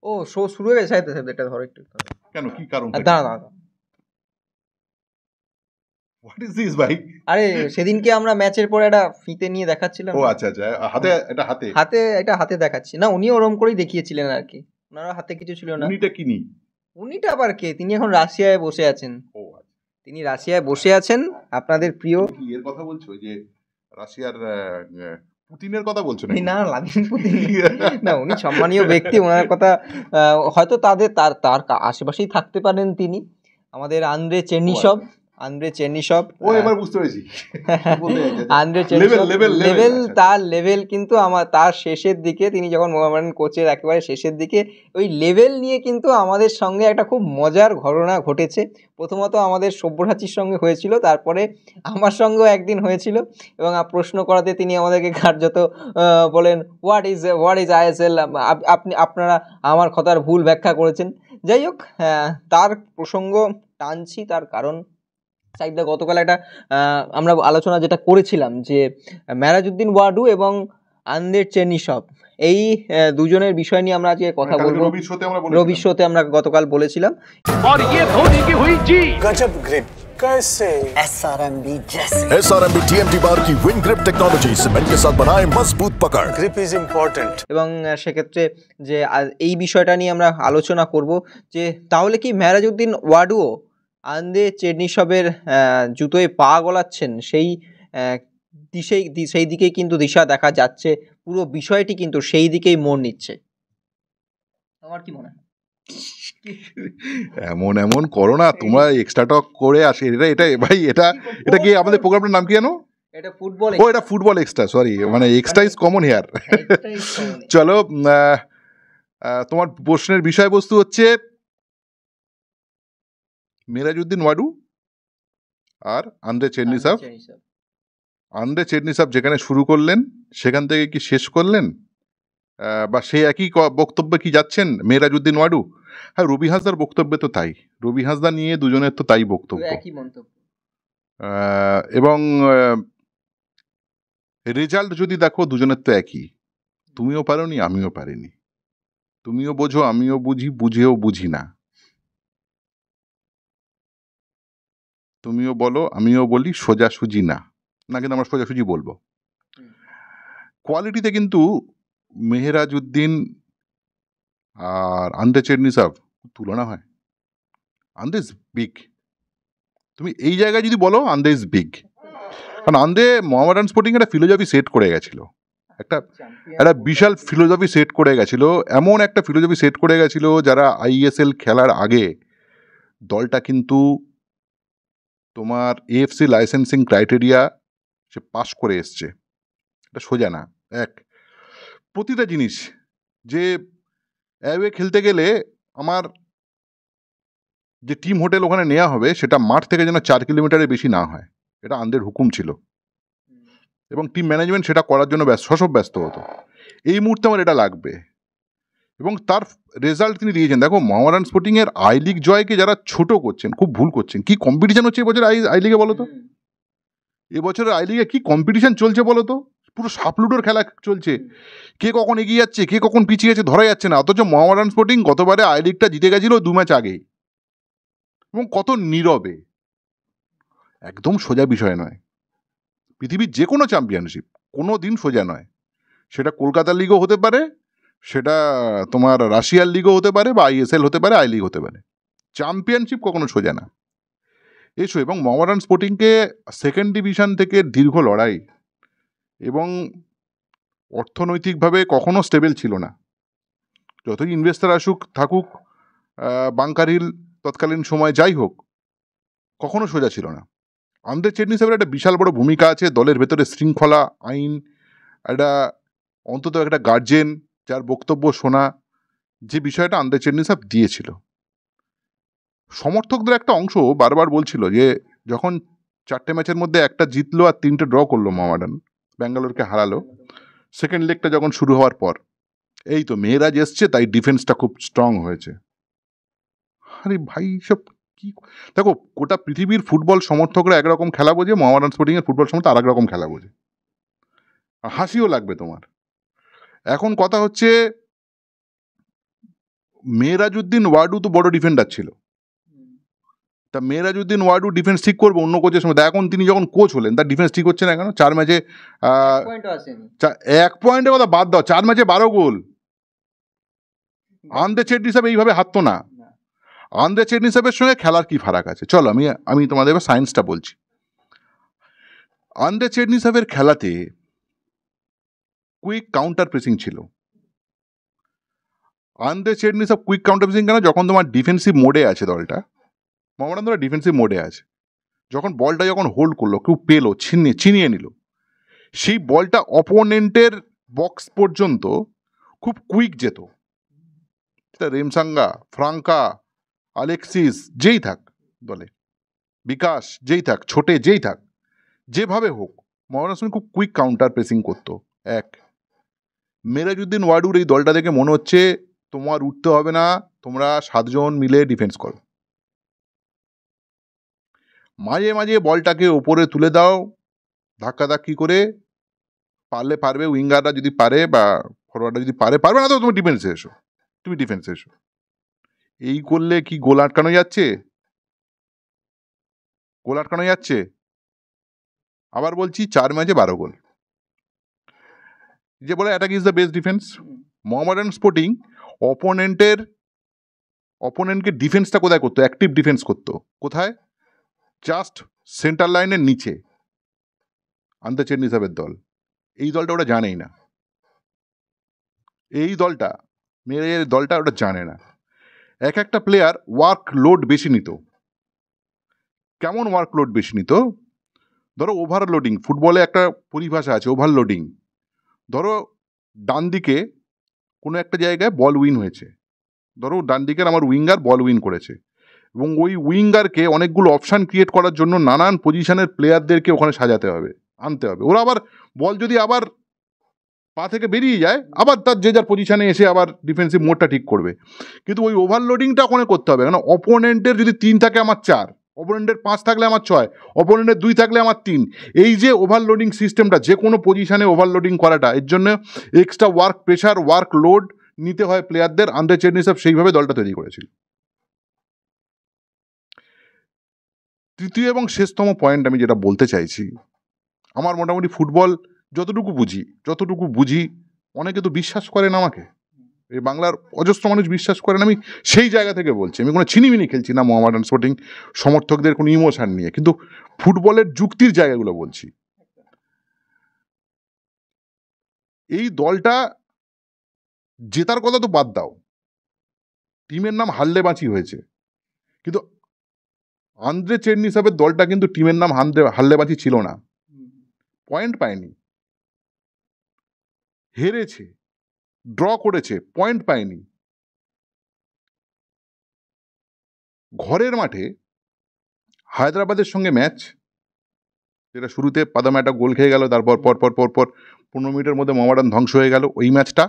ও show শুরু হয়ে গেছে, এটা ধরো একটু কেন, কি কারণ? দাঁড়া হোয়াট ইজ দিস ভাই? আরে সেদিনকে আমরা ম্যাচের পরে একটা ফিতে নিয়ে দেখাচ্ছিলাম। ও আচ্ছা আচ্ছা, হাতে, এটা হাতে এটা হাতে দেখাচ্ছি না, উনি ওরম করেই দেখিয়েছিলেন আর কি, ওনার হাতে কিছু ছিল না। উনিটা কিনি? উনিটা আবার কে? তিনি এখন রাশিয়ায় বসে আছেন। ও আচ্ছা, তিনি রাশিয়ায় বসে আছেন, আপনাদের প্রিয়। কি এর কথা বলছো, যে রাশিয়ার পুতিনের কথা বলছো না? না, ভ্লাদিমির পুতিন না, উনি সম্মানীয় ব্যক্তি, ওনার কথা হয়তো তার তার আশেপাশেই থাকতে পারেন তিনি। আমাদের আন্দ্রে চেরনিসভ, ও এবার বুঝতে পেরেছি। আন্দ্রে চেরনিসভ লেভেল, তার লেভেল কিন্তু তার শেষের দিকে, তিনি যখন মোহামেডান কোচের একেবারে শেষের দিকে, ওই লেভেল নিয়ে কিন্তু আমাদের সঙ্গে একটা খুব মজার ঘটনা ঘটেছে। প্রথমত আমাদের সব্যসাচীর সঙ্গে হয়েছিল, তারপরে আমার সঙ্গেও একদিন হয়েছিল, এবং প্রশ্ন করাতে তিনি আমাদেরকে কার্যত বলেন হোয়াট ইজ আইএসএল, আপনারা আমার কথার ভুল ব্যাখ্যা করেছেন। যাই হোক, তার প্রসঙ্গ টানছি তার কারণ সাইডটা গতকাল একটা আমরা আলোচনা যেটা করেছিলাম যে মেরাজউদ্দিন ওয়াডু এবং আন্দ্রে চেরনিসভ, এই দুজনের বিষয় নিয়ে আমরা আজকে কথা বলবো। রবির শোতে আমরা গতকাল বলেছিলাম। SRMB TMT बार की विंग ग्रिप टेक्नोलॉजी सीमेंट के साथ बनाए मजबूत पकड़। Grip is important. এবং সেক্ষেত্রে যে এই বিষয়টা নিয়ে আমরা আলোচনা করব যে তাহলে কি মেরাজউদ্দিন ওয়াডুও আন্দ্রে চেরনিসভের জুতোয় পা গলাচ্ছেন, সেই দিকেই কিন্তু দিশা দেখা যাচ্ছে, পুরো বিষয়টি কিন্তু সেই দিকেই মোড় নিচ্ছে। আমার কি মনে হয়? এমন করো না তোমরা, এক্সট্রা টক করে আসে এটা ভাই, এটা কি আমাদের প্রোগ্রামটার নাম কি জানো? এটা ফুটবল। ও এটা ফুটবল এক্সট্রা, সরি, মানে এক্সট্রা ইজ কমন হিয়ার। চলো, তোমার প্রশ্নের বিষয়বস্তু হচ্ছে মেরাজউদ্দিন ওয়াডু আর আন্দ্রে চেরনিসভ। আন্দ্রে চেরনিসভ যেখানে শুরু করলেন সেখান থেকে কি শেষ করলেন, বা সেই একই বক্তব্যে কি যাচ্ছেন মেরাজউদ্দিন ওয়াডু? হ্যাঁ, রবি হাসদার বক্তব্যে তো তাই, রবি হাসদা নিয়ে দুজনের তো তাই বক্তব্য, এবং রেজাল্ট যদি দেখো দুজনের তো একই। তুমিও পারোনি, আমিও পারিনি, তুমিও বোঝো, আমিও বুঝি, বুঝেও বুঝি না। তুমিও বলো, আমিও বলি, সোজাসুজি না, কিন্তু আমরা সোজাসুজি বলবো। কোয়ালিটিতে কিন্তু মেহরাজউদ্দিন আর আন্দ্রে চেরনিসভ তুলনা হয়। আন্দ্রে ইজ বিগ, তুমি এই জায়গায় যদি বলো আন্দ্রে ইজ বিগ, কারণ আন্দ্রে মোহামেডান স্পোর্টিং একটা ফিলোসফি সেট করে গেছিল, একটা বিশাল ফিলোসফি সেট করে গেছিল, এমন একটা ফিলোসফি সেট করে গেছিল যারা আইএসএল খেলার আগে দলটা কিন্তু তোমার এএফসি লাইসেন্সিং ক্রাইটেরিয়া সে পাস করে এসছে, এটা সোজা না। প্রতিটা জিনিস যে অ্যাওয়ে খেলতে গেলে আমার যে টিম হোটেল ওখানে নেওয়া হবে সেটা মাঠ থেকে যেন 4 কিলোমিটারের বেশি না হয়, এটা আন্দ্রের হুকুম ছিল, এবং টিম ম্যানেজমেন্ট সেটা করার জন্য ব্যস্ত হতো। এই মুহূর্তে আমার এটা লাগবে, এবং তার রেজাল্ট তিনি দিয়েছেন। দেখো, মোহামেডান স্পোর্টিং এর আই লিগ জয়কে যারা ছোট করছেন, খুব ভুল করছেন। কি কম্পিটিশন হচ্ছে এবছর আই লিগে বলো তো? এবছরের আই লিগে কি কম্পিটিশন চলছে বলো তো? পুরো সাপলুডোর খেলা চলছে, কে কখন এগিয়ে যাচ্ছে, কে কখন পিছিয়ে যাচ্ছে ধরা যাচ্ছে না। অথচ মোহামেডান স্পোর্টিং গতবারে আই লিগটা জিতে গেছিল 2 ম্যাচ আগেই, এবং কত নীরবে। একদম সোজা বিষয় নয়, পৃথিবীর যে কোনো চ্যাম্পিয়নশিপ কোনো দিন সোজা নয়। সেটা কলকাতা লিগও হতে পারে, সেটা তোমার রাশিয়ার লিগও হতে পারে, বা আইএসএল হতে পারে, আই লিগ হতে পারে। চ্যাম্পিয়নশিপ কখনো সোজা না। এসো, এবং মোহামেডান স্পোর্টিংকে সেকেন্ড ডিভিশন থেকে দীর্ঘ লড়াই, এবং অর্থনৈতিকভাবে কখনো স্টেবল ছিল না। যতই ইনভেস্টার আসুক থাকুক, বাংকার হিল তৎকালীন সময় যাই হোক, কখনো সোজা ছিল না। আন্দ্রে চেরনিসভের একটা বিশাল বড় ভূমিকা আছে দলের ভেতরে, শৃঙ্খলা, আইন, একটা অন্তত একটা গার্জেন যার বক্তব্য শোনা, যে বিষয়টা আন্দ্রে চেরনিসভ দিয়েছিল। সমর্থকদের একটা অংশ বারবার বলছিল যে যখন 4টে ম্যাচের মধ্যে একটা জিতলো আর 3টে ড্র করলো মোহামেডান, ব্যাঙ্গালোরকে হারালো, সেকেন্ড লেগটা যখন শুরু হওয়ার পর, এই তো মেয়েরাজ এসছে তাই ডিফেন্সটা খুব স্ট্রং হয়েছে। আরে ভাই, সব কি? দেখো, গোটা পৃথিবীর ফুটবল সমর্থকরা একরকম খেলা বোঝে, মোহামেডান স্পোর্টিং এর ফুটবল সমর্থক আর এক রকম খেলা বোঝে। হাসিও লাগবে তোমার। এখন কথা হচ্ছে মেহরাজউদ্দিন ওয়াডু তো বড় ডিফেন্ডার ছিল, তা মেহরাজউদ্দিন ওয়াডু ডিফেন্স ঠিক করবে অন্য কোচের সময়? এখন তিনি যখন কোচ হলেন তার ডিফেন্স ঠিক হচ্ছে না কেন? 4 ম্যাচে 1 পয়েন্টের কথা বাদ দাও, 4 ম্যাচে 12 গোল। আন্দ্রে চেটনিসাব এইভাবে হারতো না। আন্দ্রে চেটনিসাবের সঙ্গে খেলার কি ফারাক আছে? চলো আমি তোমাদের এবার সায়েন্সটা বলছি। আন্দ্রে চেটনিসাবের খেলাতে কুইক কাউন্টার প্রেসিং ছিল। আন্দ্রে চেটনিসাব কুইক কাউন্টার প্রেসিং কেন? যখন তোমার ডিফেন্সিভ মোডে আছে দলটা, মোহামেডান ধরো ডিফেন্সিভ মোডে আছে, যখন বলটা যখন হোল্ড করলো, কেউ পেলো, ছিনিয়ে নিল, সেই বলটা অপোনেন্টের বক্স পর্যন্ত খুব কুইক যেত। সেটা রেমসাঙ্গা, ফ্রাঙ্কা, আলেক্সিস যেই থাক দলে, বিকাশ যেই থাক, ছোটে যেই থাক, যেভাবে হোক মোহামেডান খুব কুইক কাউন্টার প্রেসিং করতো। এক, মেহরাজউদ্দিন ওয়াডুর এই দলটা দেখে মনে হচ্ছে তোমার উঠতে হবে না, তোমরা 7 জন মিলে ডিফেন্স করো, মাঝে মাঝে বলটাকে ওপরে তুলে দাও, ধাক্কাধাক্কি করে, পারবে উইঙ্গাররা যদি পারে বা ফরওয়ার্ডরা যদি পারবে না তো তুমি ডিফেন্সে এসো। এই করলে কি গোল আটকানো যাচ্ছে? আবার বলছি 4 ম্যাচে 12 গোল। যে বলে attack is the best defence. Mohammedan sporting অপোনেন্টকে ডিফেন্সটা কোথায় করতো? অ্যাক্টিভ ডিফেন্স করতো কোথায়? জাস্ট সেন্টার লাইনের নিচে। আন্দ্রে চেটনিসাবের দল, এই দলটা ওটা জানেই না। মেয়ের দলটা ওটা জানে না। এক একটা প্লেয়ার ওয়ার্ক লোড বেশি নিত। কেমন ওয়ার্ক লোড বেশি নিত? ধরো ওভারলোডিং, ফুটবলে একটা পরিভাষা আছে ওভারলোডিং। ধরো ডান দিকে কোনো একটা জায়গায় বল উইন হয়েছে, ধরো ডান দিকের আমার উইঙ্গার বল উইন করেছে, এবং ওই উইঙ্গারকে অনেকগুলো অপশান ক্রিয়েট করার জন্য নানান পজিশনের প্লেয়ারদেরকে ওখানে সাজাতে হবে, আনতে হবে। ওরা আবার বল যদি আবার পা থেকে বেরিয়ে যায়, আবার তার যে যার পজিশনে এসে আবার ডিফেন্সিভ মোডটা ঠিক করবে। কিন্তু ওই ওভারলোডিংটা ওখানে করতে হবে, কারণ অপোনেন্টের যদি 3 থাকে আমার 4, অপোনেন্টের 5 থাকলে আমার 6, অপোনেন্টের 2 থাকলে আমার 3। এই যে ওভারলোডিং সিস্টেমটা, যে কোনো পজিশনে ওভারলোডিং করাটা, এর জন্য extra work pressure, work load নিতে হয় প্লেয়ারদের। আন্দ্রে চেটনিসাব সেইভাবে দলটা তৈরি করেছিল। তৃতীয় এবং শেষতম পয়েন্ট আমি যেটা বলতে চাইছি, আমার মোটামুটি ফুটবল যতটুকু বুঝি, অনেকে তো বিশ্বাস করেন আমাকে, এই বাংলার অজস্র মানুষ বিশ্বাস করেন, আমি সেই জায়গা থেকে বলছি। আমি কোনো ছিনিমিনি খেলছি না মোহামেডান স্পোর্টিং সমর্থকদের কোনো ইমোশন নিয়ে, কিন্তু ফুটবলের যুক্তির জায়গাগুলো বলছি। এই দলটা জেতার কথা তো বাদ দাও, টিমের নাম হারলে বাঁচি হয়েছে, কিন্তু আন্দ্রে চেটনিসাবের দলটা কিন্তু টিমের নাম হারলে বাঁচি ছিল না। পয়েন্ট পায়নি, হেরেছে, ড্র করেছে, পয়েন্ট পায়নি। ঘরের মাঠে হায়দ্রাবাদের সঙ্গে ম্যাচ, যেটা শুরুতে পাদামা একটা গোল খেয়ে গেল, তারপর পর 15 মিনিটের মধ্যে মোহামেডান ধ্বংস হয়ে গেল ওই ম্যাচটা।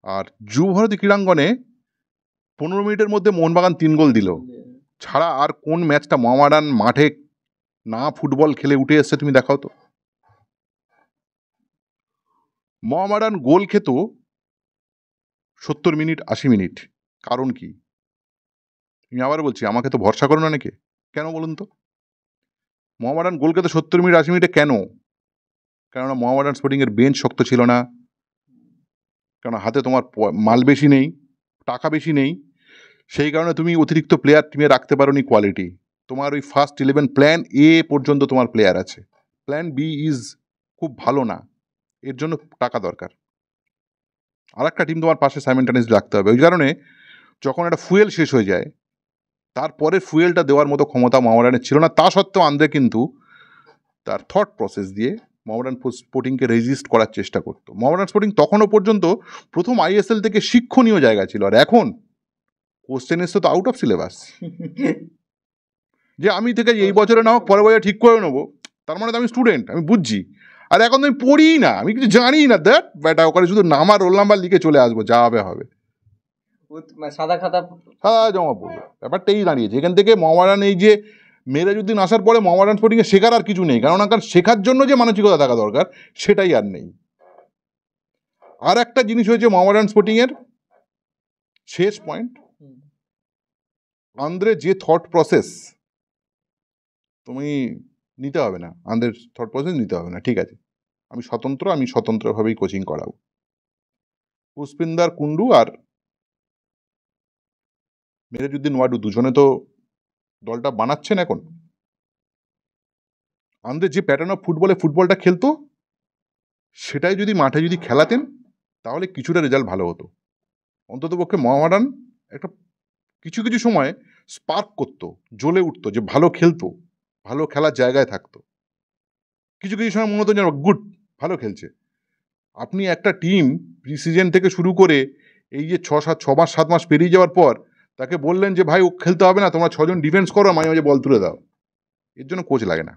আর যুবভারতী ক্রীড়াঙ্গনে 15 মিনিটের মধ্যে মোহনবাগান 3 গোল দিল। ছাড়া আর কোন ম্যাচটা মোহামেডান মাঠে না ফুটবল খেলে উঠে এসছে তুমি দেখাও তো। মোহামেডান গোল খেত 70 মিনিট, 80 মিনিট। কারণ কি? আমি আবার বলছি, আমাকে তো ভরসা করো না নাকি? কেন বলুন তো? মোহামেডান গোল খেত 70 মিনিট, 80 মিনিটে কেন? কেননা মোহামেডান স্পোর্টিংয়ের বেঞ্চ শক্ত ছিল না, কেন হাতে তোমার মাল বেশি নেই, টাকা বেশি নেই, সেই কারণে তুমি অতিরিক্ত প্লেয়ার টিমে রাখতে পারো নি কোয়ালিটি। তোমার ওই ফার্স্ট 11 প্ল্যান এ পর্যন্ত তোমার প্লেয়ার আছে, প্ল্যান বি ইজ খুব ভালো না, এর জন্য টাকা দরকার। আর একটা টিম তোমার পাশে সাইমেন্টানিয়াসলি রাখতে হবে। ওই কারণে যখন একটা ফুয়েল শেষ হয়ে যায়, তারপরে ফুয়েলটা দেওয়ার মতো ক্ষমতা মোহামেডানের ছিল না। তা সত্ত্বেও আন্দ্রে কিন্তু তার থট প্রসেস দিয়ে মোহামেডান স্পোর্টিংকে রেজিস্ট করার চেষ্টা করতো। মোহামেডান স্পোর্টিং তখনও পর্যন্ত প্রথম আইএসএল থেকে শিক্ষণীয় জায়গা ছিল। আর এখন কোশ্চেন এসছে তো আউট অফ সিলেবাস, যে আমি থেকে এই বছরে না হোক পরের বছর ঠিক করে নেবো, তার মানে তো আমি স্টুডেন্ট, আমি বুঝছি। আর এখন তো আমি পড়ি না, আমি কিছু জানি না, দ্যাট ব্যাটা ওখানে শুধু নামার রোল নাম্বার লিখে চলে আসবো, যা হবে সাদা খাতা জমা পড়বো। ব্যাপারটাই দাঁড়িয়েছে এখান থেকে। মোহামেডান এই যে মেহরাজউদ্দিন আসার পরে মোহামেডান স্পোর্টিংয়ে শেখার আর কিছু নেই, কারণ শেখার জন্য যে মানসিকতা থাকা দরকার সেটাই আর নেই। আর একটা জিনিস হয়েছে মোহামেডান স্পোর্টিংয়ের, শেষ পয়েন্ট, আন্দ্রে যে থট প্রসেস তুমি নিতে হবে না, আন্দ্রের থট প্রসেস নিতে হবে না, ঠিক আছে আমি স্বতন্ত্রভাবেই কোচিং করাবো। পুষ্পিন্দার কুন্ডু আর মেহেরাজউদ্দিন ওয়াডু দুজনে তো দলটা বানাচ্ছেন এখন। আন্দ্রে যে প্যাটার্ন অফ ফুটবলটা খেলতো সেটাই যদি মাঠে যদি খেলাতেন তাহলে কিছুটা রেজাল্ট ভালো হতো। অন্তত পক্ষে মোহামেডান একটা কিছু কিছু সময় স্পার্ক করতো, জ্বলে উঠতো, যে ভালো খেলতো, ভালো খেলার জায়গায় থাকতো। কিছু কিছু সময় মনে হতো যেন গুড, ভালো খেলছে। আপনি একটা টিম প্রি সিজন থেকে শুরু করে এই যে 6 মাস পেরিয়ে যাওয়ার পর তাকে বললেন যে ভাই ও খেলতে হবে না, তোমরা 6 জন ডিফেন্স করো, মাঝে মাঝে বল তুলে দাও। এর জন্য কোচ লাগে না।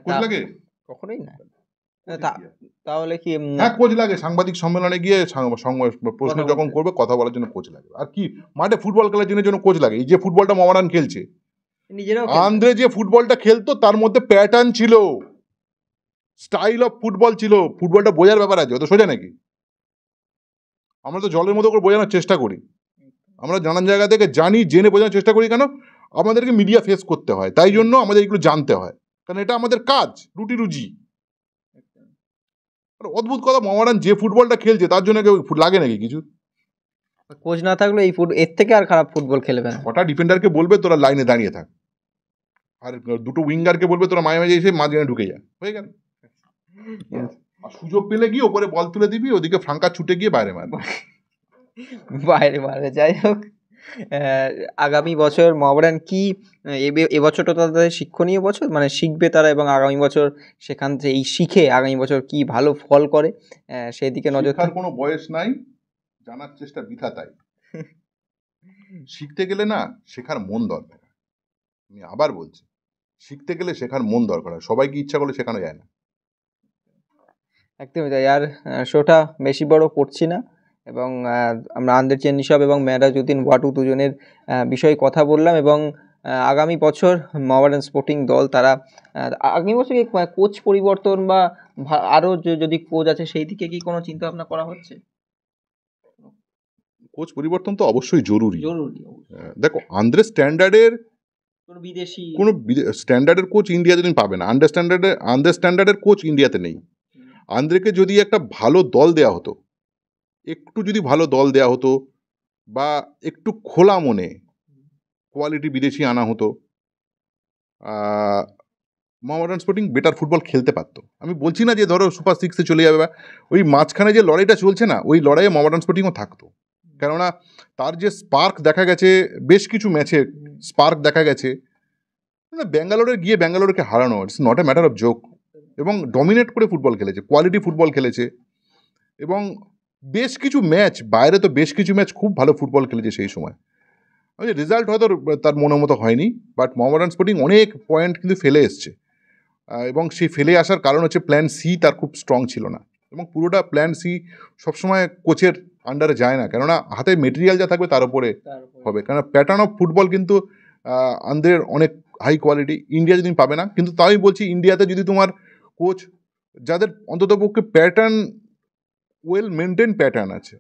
কোচ লাগে কখনোই না। তাহলে কি হ্যাঁ কোচ লাগে, সাংবাদিক সম্মেলনে গিয়ে প্রশ্ন যখন করবে কথা বলার জন্য কোচ লাগে। আর কি মাঠে ফুটবল খেলার জন্য কোচ লাগে? এই যে ফুটবলটা মোহামেডান খেলছে, আন্দ্রে যে ফুটবলটা খেলতো তার মধ্যে প্যাটার্ন ছিল, স্টাইল অফ ফুটবল ছিল। ফুটবলটা বোঝার ব্যাপার আছে, অত সোজা নাকি? আমরা তো জলের মতো করে বোঝানোর চেষ্টা করি, আমরা নানান জায়গা থেকে জেনে বোঝানোর চেষ্টা করি। কেন? আমাদেরকে মিডিয়া ফেস করতে হয়, তাই জন্য আমাদের এগুলো জানতে হয়, কারণ এটা আমাদের কাজ, রুজি। অদ্ভুত কথা, মোহামেডান যে ফুটবলটা খেলছে তার জন্য কেউ লাগে নাকি কিছু? কোচ না থাকলে এই এর থেকে আর খারাপ ফুটবল খেলবে না। কটা ডিফেন্ডারকে বলবে তোরা লাইনে দাঁড়িয়ে থাক, আর দুটো উইঙ্গারকে বলবে তোরা মাঝে মাঝে এসে মাঝখানে ঢুকে যা, হয়ে গেল। আর সুযোগ পেলে গিয়ে ওপরে বল তুলে দিবি, ওদিকে ফ্রাঙ্কা ছুটে গিয়ে বাইরে মারবে। যাই হোক, আগামী বছর মোহামেডান কি এবছরটা তাদের শিক্ষণীয় বছর, মানে শিখবে তারা, এবং আগামী বছর সেখান থেকে এই শিখে আগামী বছর কি ভালো ফল করে সেই দিকে নজর। শিক্ষার কোনো বয়স নাই, জানার চেষ্টা বৃথা তাই। শিখতে গেলে না শেখার মন দরকার। আমি আবার বলছি, শিখতে গেলে শেখার মন দরকার, সবাইকে ইচ্ছা করলে শেখানো যায় না। একদমই তাই। আর শোটা বেশি বড় করছি না, এবং আমরা আন্দ্রে চেরনিসভ এবং মেহেরাজউদ্দিন ওয়াডু দুজনের বিষয়ে কথা বললাম। এবং আগামী বছর মোহামেডান স্পোর্টিং দল তারা আগামী বছর কোচ পরিবর্তন বা আরও যদি কোচ আছে সেই দিকে কি কোনো চিন্তা ভাবনা করা হচ্ছে? কোচ পরিবর্তন তো অবশ্যই জরুরি। দেখো, আন্দ্রে স্ট্যান্ডার্ডের কোনো স্ট্যান্ডার্ডের কোচ ইন্ডিয়াতে তুমি পাবে না। আন্ডার স্ট্যান্ডার্ডের কোচ ইন্ডিয়াতে নেই। আন্দ্রেকে যদি একটা ভালো দল দেওয়া হতো, একটু যদি ভালো দল দেওয়া হতো, বা একটু খোলা মনে কোয়ালিটি বিদেশি আনা হতো, মোহামেডান স্পোর্টিং বেটার ফুটবল খেলতে পারতো। আমি বলছি না যে ধরো সুপার 6-এ চলে যাবে, বা ওই মাঝখানে যে লড়াইটা চলছে না, ওই লড়াইয়ে মোহামেডান স্পোর্টিংও থাকতো। কেননা তার যে স্পার্ক দেখা গেছে বেশ কিছু ম্যাচে, স্পার্ক দেখা গেছে। ব্যাঙ্গালোরকে হারানো, it's not a matter of joke. এবং ডমিনেট করে ফুটবল খেলেছে, কোয়ালিটি ফুটবল খেলেছে, এবং বেশ কিছু ম্যাচ বাইরে তো বেশ কিছু ম্যাচ খুব ভালো ফুটবল খেলেছে সেই সময়। রেজাল্ট হয়তো তার মনের মতো হয়নি, বাট মোহামেডান স্পোর্টিং অনেক পয়েন্ট কিন্তু ফেলে এসছে, এবং সেই ফেলে আসার কারণ হচ্ছে প্ল্যান সি তার খুব স্ট্রং ছিল না। এবং পুরোটা প্ল্যান সি সবসময় কোচের আন্ডারে যায় না, কেননা হাতে মেটেরিয়াল যা থাকবে তার উপরে হবে। কেননা প্যাটার্ন অফ ফুটবল কিন্তু আন্দ্রের অনেক হাই কোয়ালিটি, ইন্ডিয়া যদি পাবে না। কিন্তু তাই বলছি, ইন্ডিয়াতে যদি তোমার কোচ যাদের অন্ততপক্ষে প্যাটার্ন, ওয়েল মেনটেন প্যাটার্ন আছে,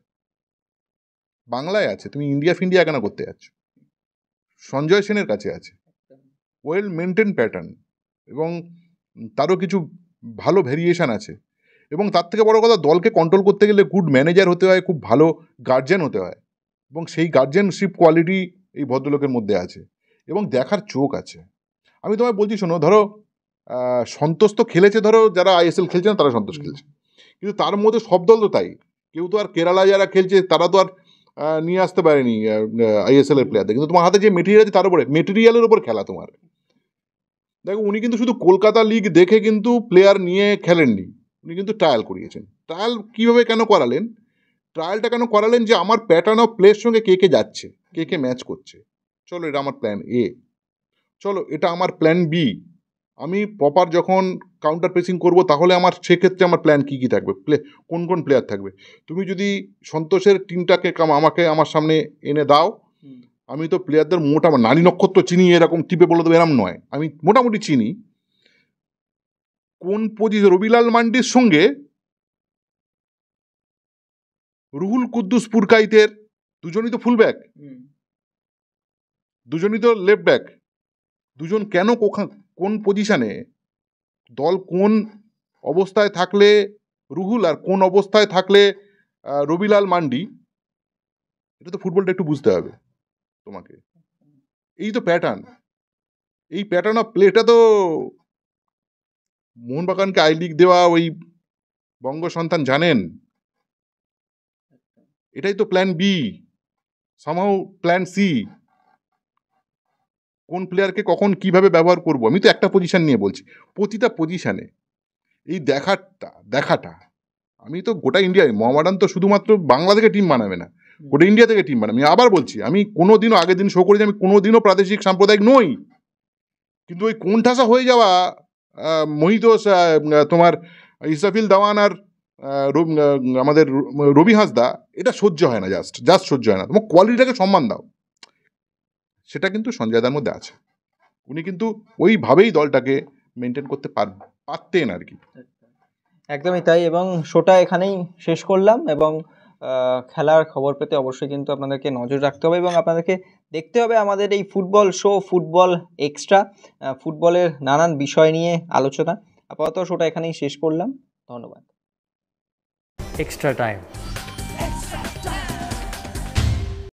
বাংলায় আছে, তুমি ইন্ডিয়া কেন করতে যাচ্ছ? সঞ্জয় সেনের কাছে আছে ওয়েল মেনটেন প্যাটার্ন, এবং তারও কিছু ভালো ভেরিয়েশন আছে। এবং তার থেকে বড় কথা, দলকে কন্ট্রোল করতে গেলে গুড ম্যানেজার হতে হয়, খুব ভালো গার্জেন হতে হয়, এবং সেই গার্জেনশিপ কোয়ালিটি এই ভদ্রলোকের মধ্যে আছে, এবং দেখার চোখ আছে। আমি তোমায় বলছি, শোনো, ধরো সন্তোষ তো খেলেছে, ধরো যারা আইএসএল খেলছে না তারা সন্তোষ খেলছে, কিন্তু তার মধ্যে সব দল তো তাই। কেউ তো আর কেরালা যারা খেলছে তারা তো আর নিয়ে আসতে পারেনি আইএসএল এর প্লেয়ারদের, কিন্তু তোমার হাতে যে মেটেরিয়াল আছে তার উপরে, মেটেরিয়ালের উপর খেলা তোমার। দেখো, উনি কিন্তু শুধু কলকাতা লিগ দেখে কিন্তু প্লেয়ার নিয়ে খেলেননি, উনি কিন্তু ট্রায়াল করিয়েছেন। ট্রায়াল কীভাবে কেন করালেন? ট্রায়ালটা কেন করালেন? যে আমার প্যাটার্ন অফ প্লের সঙ্গে কে কে যাচ্ছে, কে কে ম্যাচ করছে, চলো এটা আমার প্ল্যান এ, চলো এটা আমার প্ল্যান বি। আমি প্রপার যখন কাউন্টার প্রেসিং করবো, তাহলে আমার সেক্ষেত্রে আমার প্ল্যান কী কী থাকবে, কোন কোন প্লেয়ার থাকবে। তুমি যদি সন্তোষের টিমটাকে আমার সামনে এনে দাও, আমি তো প্লেয়ারদের মোটামুটি নারী নক্ষত্র চিনি, এরকম টিপে বলে দেবো এরম নয়, আমি মোটামুটি চিনি কোন পজিশন। রবিলাল মান্ডির সঙ্গে রুহুল কুদ্দুস পুরকাইতের দুজনই তো ফুল ব্যাক, দুজনই তো লেফট ব্যাক, দুজন কেন কোন পজিশনে, দল কোন অবস্থায় থাকলে রুহুল আর কোন অবস্থায় থাকলে রবিলাল মান্ডি, এটা তো ফুটবলটা একটু বুঝতে হবে তোমাকে। এই তো প্যাটার্ন, এই প্যাটার্ন অফ প্লেটা তো মোহনবাগানকে আই লিগ দেওয়া ওই বঙ্গ সন্তান জানেন। এটাই তো plan B, somehow plan C, কোন প্লেয়ারকে কখন কিভাবে ব্যবহার করব। আমি তো একটা পজিশন নিয়ে বলছি, প্রতিটা পজিশনে এই দেখাটা আমি তো গোটা ইন্ডিয়ায়, মোহামেডান তো শুধুমাত্র বাংলা থেকে টিম বানাবে না, গোটা ইন্ডিয়া থেকে টিম বানাবে। আমি আবার বলছি, আমি কোনোদিনও আগের দিন শো করেছি, আমি কোনোদিনও প্রাদেশিক সাম্প্রদায়িক নই, কিন্তু ওই কোণঠাসা হয়ে যাওয়া মোহিত তোমার ইসরাফিল দাওয়ান আর আমাদের রবি হাঁসদা, এটা সহ্য হয় না, জাস্ট সহ্য হয় না। তোমার কোয়ালিটিটাকে সম্মান দাও, সেটা কিন্তু সঞ্জয় দার মধ্যে আছে। উনি কিন্তু ওইভাবেই দলটাকে মেনটেন করতে পারতেন আর কি। একদমই তাই। এবং শোটা এখানেই শেষ করলাম, এবং খেলার খবর পেতে অবশ্যই কিন্তু আপনাদেরকে নজর রাখতে হবে এবং আপনাদেরকে দেখতে হবে আমাদের এই ফুটবল শো, ফুটবল এক্সট্রা, ফুটবলের নানান বিষয় নিয়ে আলোচনা। আপাতত শোটা এখানেই শেষ করলাম, ধন্যবাদ। Extra time.